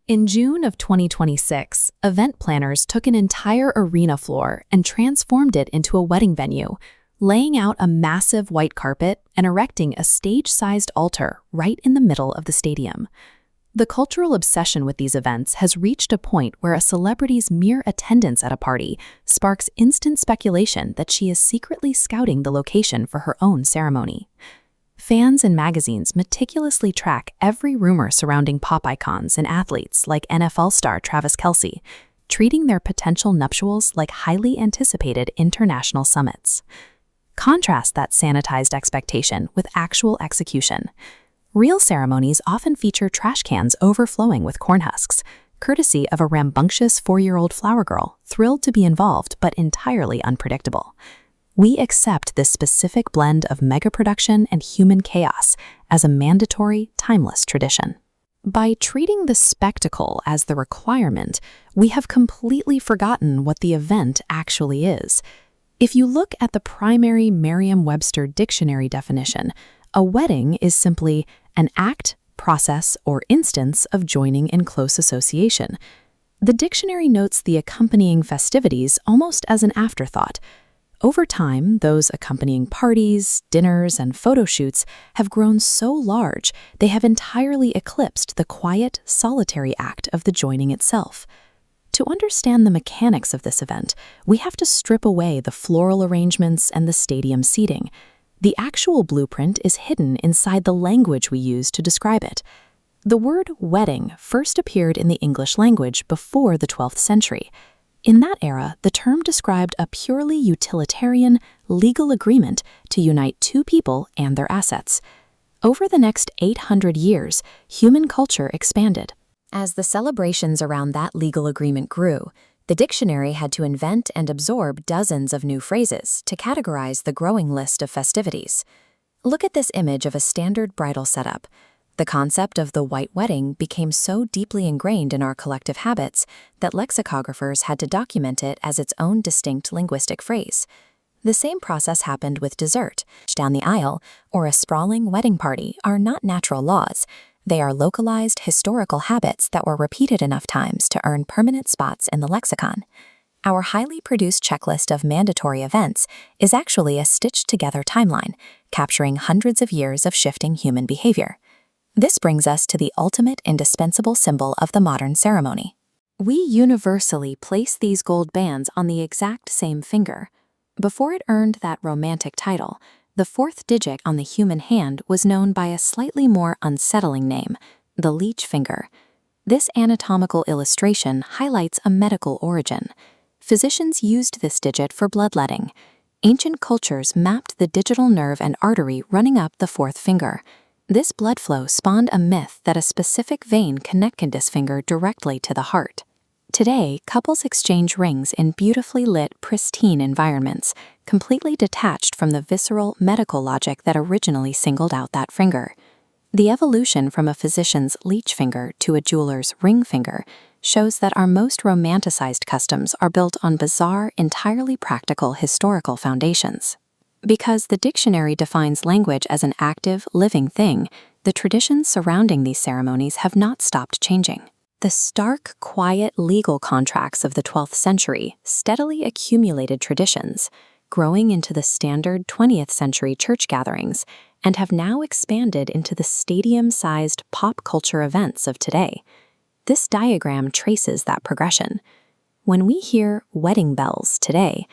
In June of 2026, event planners took an entire arena floor and transformed it into a wedding venue, laying out a massive white carpet and erecting a stage-sized altar right in the middle of the stadium. The cultural obsession with these events has reached a point where a celebrity's mere attendance at a party sparks instant speculation that she is secretly scouting the location for her own ceremony. Fans and magazines meticulously track every rumor surrounding pop icons and athletes like NFL star Travis Kelce, treating their potential nuptials like highly anticipated international summits. Contrast that sanitized expectation with actual execution. Real ceremonies often feature trash cans overflowing with corn husks, courtesy of a rambunctious 4-year-old flower girl thrilled to be involved but entirely unpredictable. We accept this specific blend of mega production and human chaos as a mandatory, timeless tradition. By treating the spectacle as the requirement, we have completely forgotten what the event actually is. If you look at the primary Merriam-Webster dictionary definition, a wedding is simply an act, process, or instance of joining in close association. The dictionary notes the accompanying festivities almost as an afterthought. Over time, those accompanying parties, dinners, and photo shoots have grown so large they have entirely eclipsed the quiet, solitary act of the joining itself. To understand the mechanics of this event, we have to strip away the floral arrangements and the stadium seating. The actual blueprint is hidden inside the language we use to describe it. The word wedding first appeared in the English language before the 12th century. In that era, the term described a purely utilitarian, legal agreement to unite two people and their assets. Over the next 800 years, human culture expanded. As the celebrations around that legal agreement grew, the dictionary had to invent and absorb dozens of new phrases to categorize the growing list of festivities. Look at this image of a standard bridal setup. The concept of the white wedding became so deeply ingrained in our collective habits that lexicographers had to document it as its own distinct linguistic phrase. The same process happened with dessert. Down the aisle or a sprawling wedding party are not natural laws. They are localized historical habits that were repeated enough times to earn permanent spots in the lexicon. Our highly produced checklist of mandatory events is actually a stitched-together timeline, capturing hundreds of years of shifting human behavior. This brings us to the ultimate indispensable symbol of the modern ceremony. We universally place these gold bands on the exact same finger. Before it earned that romantic title, the fourth digit on the human hand was known by a slightly more unsettling name, the leech finger. This anatomical illustration highlights a medical origin. Physicians used this digit for bloodletting. Ancient cultures mapped the digital nerve and artery running up the fourth finger. This blood flow spawned a myth that a specific vein connected this finger directly to the heart. Today, couples exchange rings in beautifully lit, pristine environments, completely detached from the visceral medical logic that originally singled out that finger. The evolution from a physician's leech finger to a jeweler's ring finger shows that our most romanticized customs are built on bizarre, entirely practical historical foundations. Because the dictionary defines language as an active, living thing, the traditions surrounding these ceremonies have not stopped changing. The stark, quiet legal contracts of the 12th century steadily accumulated traditions, growing into the standard 20th century church gatherings, and have now expanded into the stadium-sized pop culture events of today. This diagram traces that progression. When we hear wedding bells today,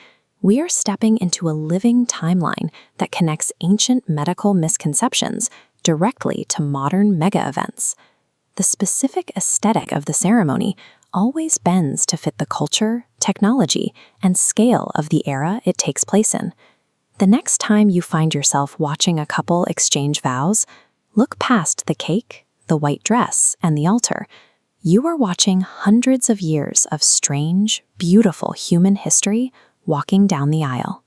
we are stepping into a living timeline that connects ancient medical misconceptions directly to modern mega events. The specific aesthetic of the ceremony always bends to fit the culture, technology, and scale of the era it takes place in. The next time you find yourself watching a couple exchange vows, look past the cake, the white dress, and the altar. You are watching hundreds of years of strange, beautiful human history walking down the aisle.